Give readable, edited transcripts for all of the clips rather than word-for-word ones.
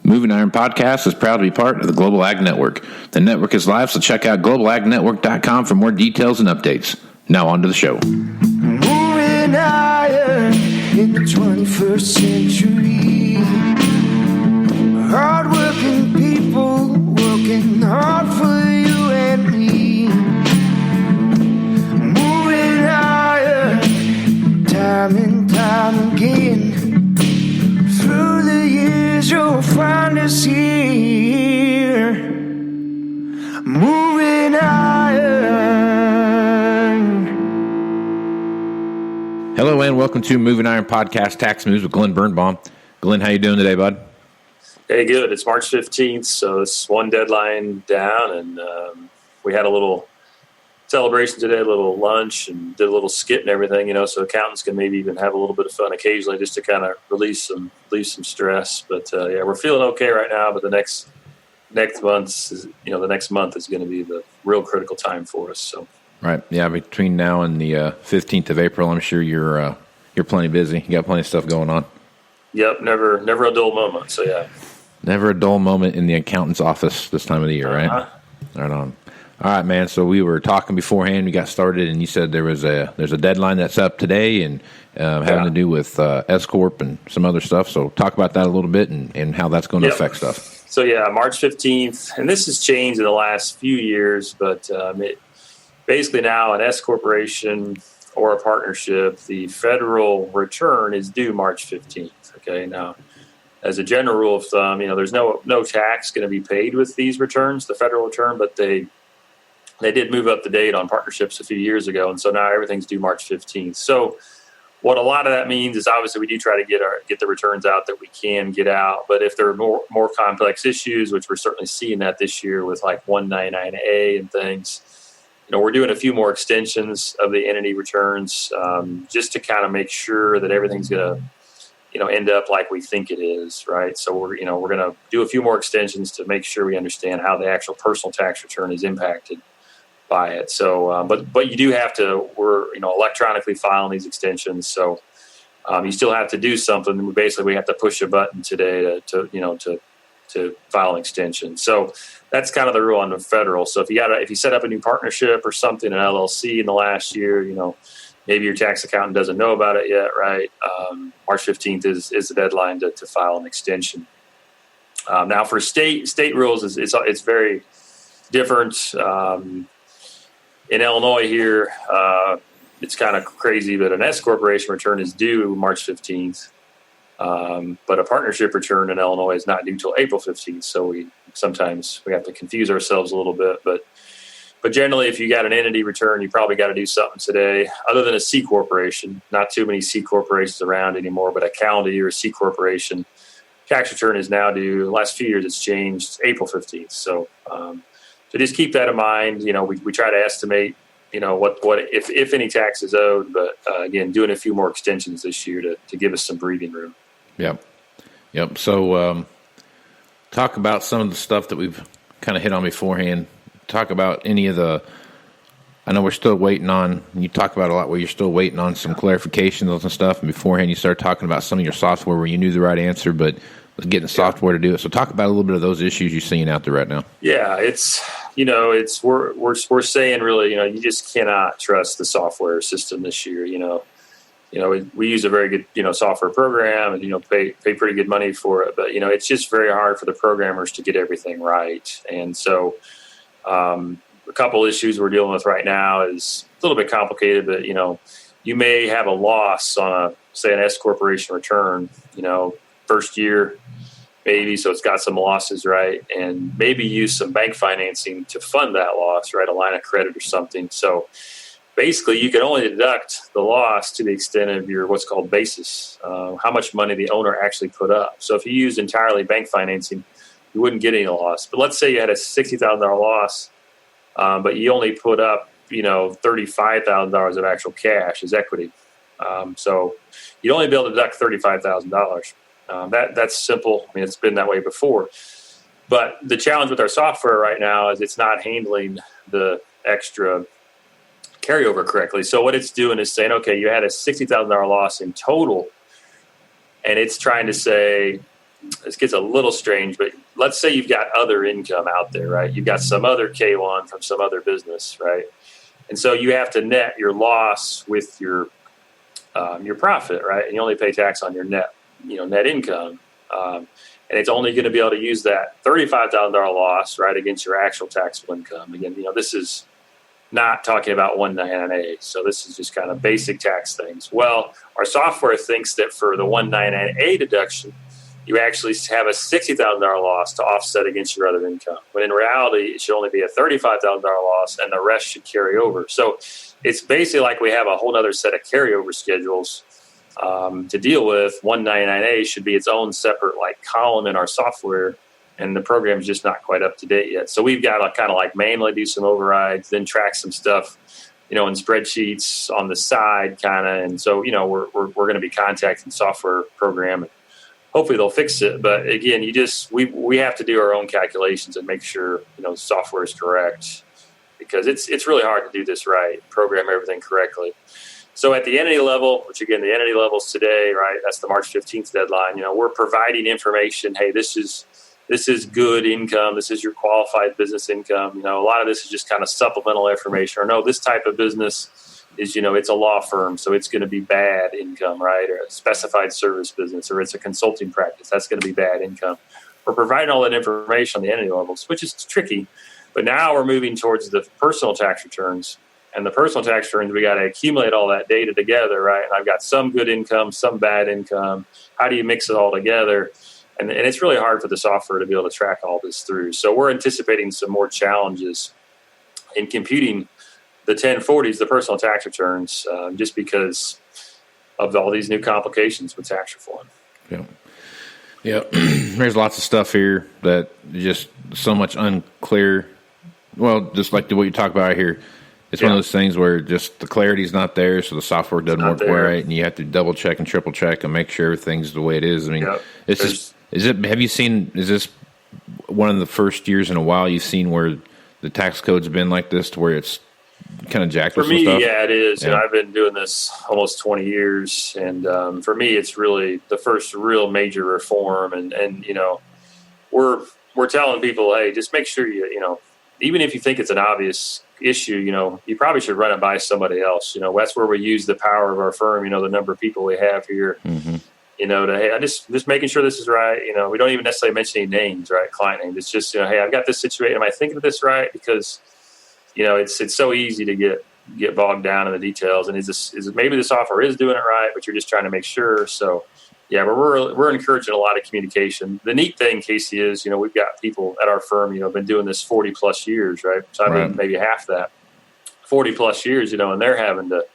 Moving Iron Podcast is proud to be part of the Global Ag Network. The network is live, so check out globalagnetwork.com for more details and updates. Now on to the show. Moving iron in the 21st century. Hard-working people working hard for you and me. Moving iron time and time again. Through the years you'll find us here. Moving iron. Hello and welcome to Moving Iron Podcast Tax Moves with Glen Birnbaum. Glen, how you doing today, bud? Hey, good. It's March 15th, so it's one deadline down, and we had a little celebration today, a little lunch, and did a little skit and everything, so accountants can maybe even have a little bit of fun occasionally just to kind of release some stress. But, yeah, we're feeling okay right now, but the next month is, the next month is going to be the real critical time for us. So. Right. Yeah, between now and the 15th of April, I'm sure you're plenty busy. You got plenty of stuff going on. Yep, never a dull moment. So, yeah. Never a dull moment in the accountant's office this time of the year, right? Right on. All right, man. So we were talking beforehand. We got started, and you said there's a deadline that's up today, and having to do with S Corp and some other stuff. So talk about that a little bit and how that's going to affect stuff. So yeah, March 15th, and this has changed in the last few years, but basically now an S corporation or a partnership, the federal return is due March 15th. Okay, now. As a general rule of thumb, there's no tax going to be paid with these returns, the federal return, but they did move up the date on partnerships a few years ago, and so now everything's due March 15th. So what a lot of that means is obviously we do try to get the returns out that we can get out, but if there are more complex issues, which we're certainly seeing that this year with like 199A and things, we're doing a few more extensions of the entity returns just to kind of make sure that everything's going to end up like we think it is, right? So we're going to do a few more extensions to make sure we understand how the actual personal tax return is impacted by it. So, but you do have to, we're, electronically filing these extensions. So you still have to do something. Basically, we have to push a button today to file an extension. So that's kind of the rule on the federal. So if you set up a new partnership or something, an LLC in the last year, maybe your tax accountant doesn't know about it yet, right? March 15th is the deadline to file an extension. Now, for state rules, it's very different. In Illinois here, it's kind of crazy, but an S corporation return is due March 15th. But a partnership return in Illinois is not due till April 15th. So sometimes we have to confuse ourselves a little bit, But generally, if you got an entity return, you probably got to do something today. Other than a C corporation, not too many C corporations around anymore, but a calendar year C corporation tax return is now due. The last few years, it's changed April 15th. So just keep that in mind. We try to estimate, what if any tax is owed. But again, doing a few more extensions this year to give us some breathing room. Yep. So talk about some of the stuff that we've kind of hit on beforehand. Talk about any of the, I know we're still waiting on, you talk about a lot where you're still waiting on some clarifications and stuff, and beforehand you started talking about some of your software where you knew the right answer, but getting the software to do it. So talk about a little bit of those issues you're seeing out there right now. Yeah, we're saying really, you just cannot trust the software system this year. We use a very good, software program and, pay pretty good money for it, but, it's just very hard for the programmers to get everything right. And so, a couple issues we're dealing with right now is a little bit complicated, but, you may have a loss on say an S corporation return, first year, maybe. So it's got some losses, right? And maybe use some bank financing to fund that loss, right? A line of credit or something. So basically you can only deduct the loss to the extent of your, what's called basis, how much money the owner actually put up. So if you use entirely bank financing, you wouldn't get any loss. But let's say you had a $60,000 loss, but you only put up, $35,000 of actual cash as equity. So you'd only be able to deduct $35,000. That's simple. I mean, it's been that way before. But the challenge with our software right now is it's not handling the extra carryover correctly. So what it's doing is saying, okay, you had a $60,000 loss in total, and it's trying to say, this gets a little strange, but let's say you've got other income out there, right? You've got some other K1 from some other business, right? And so you have to net your loss with your profit, right? And you only pay tax on your net income. And it's only going to be able to use that $35,000 loss, right, against your actual taxable income. Again, this is not talking about 199A. So this is just kind of basic tax things. Well, our software thinks that for the 199A deduction, you actually have a $60,000 loss to offset against your other income. But in reality, it should only be a $35,000 loss, and the rest should carry over. So it's basically like we have a whole other set of carryover schedules to deal with. 199A should be its own separate column in our software, and the program's just not quite up to date yet. So we've got to kind of manually do some overrides, then track some stuff, in spreadsheets on the side, kind of. And so, we're going to be contacting the software program, and hopefully they'll fix it. But again, we have to do our own calculations and make sure software is correct, because it's really hard to do this right, program everything correctly. So at the entity level, which again, the entity level's today, right? That's the March 15th deadline. We're providing information. Hey, this is good income. This is your qualified business income. A lot of this is just kind of supplemental information. Or no, this type of business is, it's a law firm, so it's going to be bad income, right? Or a specified service business, or it's a consulting practice. That's going to be bad income. We're providing all that information on the entity levels, which is tricky. But now we're moving towards the personal tax returns. And the personal tax returns, we got to accumulate all that data together, right? And I've got some good income, some bad income. How do you mix it all together? And it's really hard for the software to be able to track all this through. So we're anticipating some more challenges in computing the 1040s, the personal tax returns, just because of all these new complications with tax reform. Yeah. There's lots of stuff here that just so much unclear. Well, just like what you talk about here, it's one of those things where just the clarity is not there, so the software doesn't work right, and you have to double check and triple check and make sure everything's the way it is. I mean, it's just. Is this one of the first years in a while you've seen where the tax code's been like this, to where it's kind of jacked with some stuff? Yeah, it is. Yeah. I've been doing this almost 20 years, and for me, it's really the first real major reform. And we're telling people, hey, just make sure even if you think it's an obvious issue, you probably should run it by somebody else. That's where we use the power of our firm. The number of people we have here. Mm-hmm. Hey, I just making sure this is right. We don't even necessarily mention any names, right? Client names. It's just, hey, I've got this situation. Am I thinking of this right? Because, it's so easy to get bogged down in the details. And is maybe the software is doing it right, but you're just trying to make sure. So, yeah, we're encouraging a lot of communication. The neat thing, Casey, is, we've got people at our firm, been doing this 40 plus years, right? So I've been maybe half that, 40 plus years, and they're having to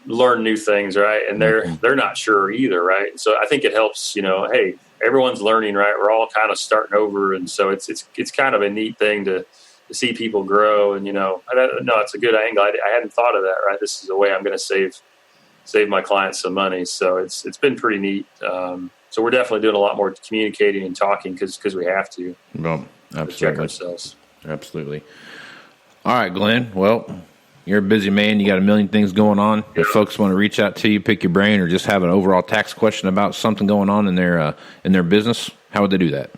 learn new things, right? And they're not sure either, right? So I think it helps, hey, everyone's learning, right? We're all kind of starting over, and so it's kind of a neat thing to see people grow. And it's a good angle. I hadn't thought of that, right? This is a way I'm going to save my clients some money. So it's been pretty neat. So we're definitely doing a lot more communicating and talking because we have to. Well, absolutely. Check ourselves. Absolutely. All right, Glenn. Well, you're a busy man. You got a million things going on. If folks want to reach out to you, pick your brain, or just have an overall tax question about something going on in their business, how would they do that?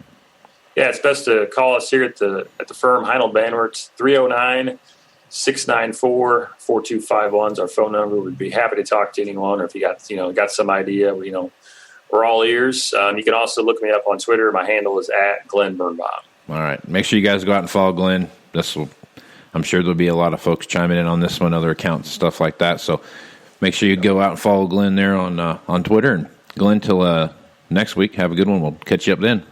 Yeah, it's best to call us here at the firm, Heinold Banworks, 309-694-4251 is our phone number. We'd be happy to talk to anyone, or if you got some idea, we're all ears. You can also look me up on Twitter. My handle is @Glen Birnbaum. All right. Make sure you guys go out and follow Glenn. I'm sure there'll be a lot of folks chiming in on this one, other accounts, stuff like that. So make sure you go out and follow Glenn there on Twitter. And Glenn, till next week, have a good one. We'll catch you up then.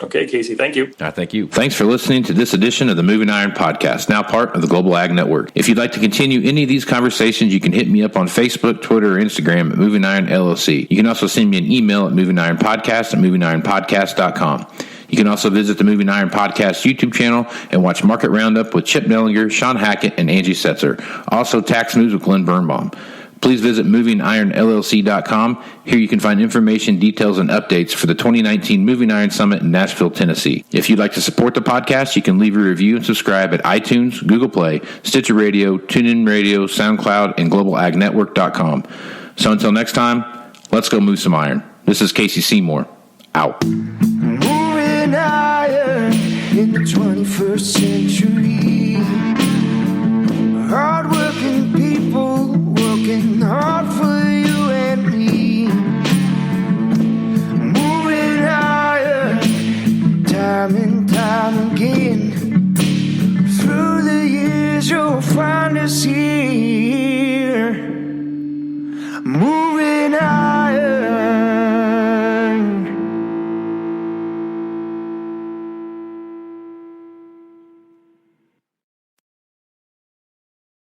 Okay, Casey, thank you. Thank you. Thanks for listening to this edition of the Moving Iron Podcast, now part of the Global Ag Network. If you'd like to continue any of these conversations, you can hit me up on Facebook, Twitter, or Instagram at Moving Iron LLC. You can also send me an email at movingironpodcast@movingironpodcast.com. You can also visit the Moving Iron Podcast YouTube channel and watch Market Roundup with Chip Dellinger, Sean Hackett, and Angie Setzer. Also, Tax Moves with Glen Birnbaum. Please visit movingironllc.com. Here you can find information, details, and updates for the 2019 Moving Iron Summit in Nashville, Tennessee. If you'd like to support the podcast, you can leave a review and subscribe at iTunes, Google Play, Stitcher Radio, TuneIn Radio, SoundCloud, and globalagnetwork.com. So until next time, let's go move some iron. This is Casey Seymour, Out. Moving higher in the 21st century. Hard-working people working hard for you and me. Moving higher, time and time again. Through the years you'll find us here.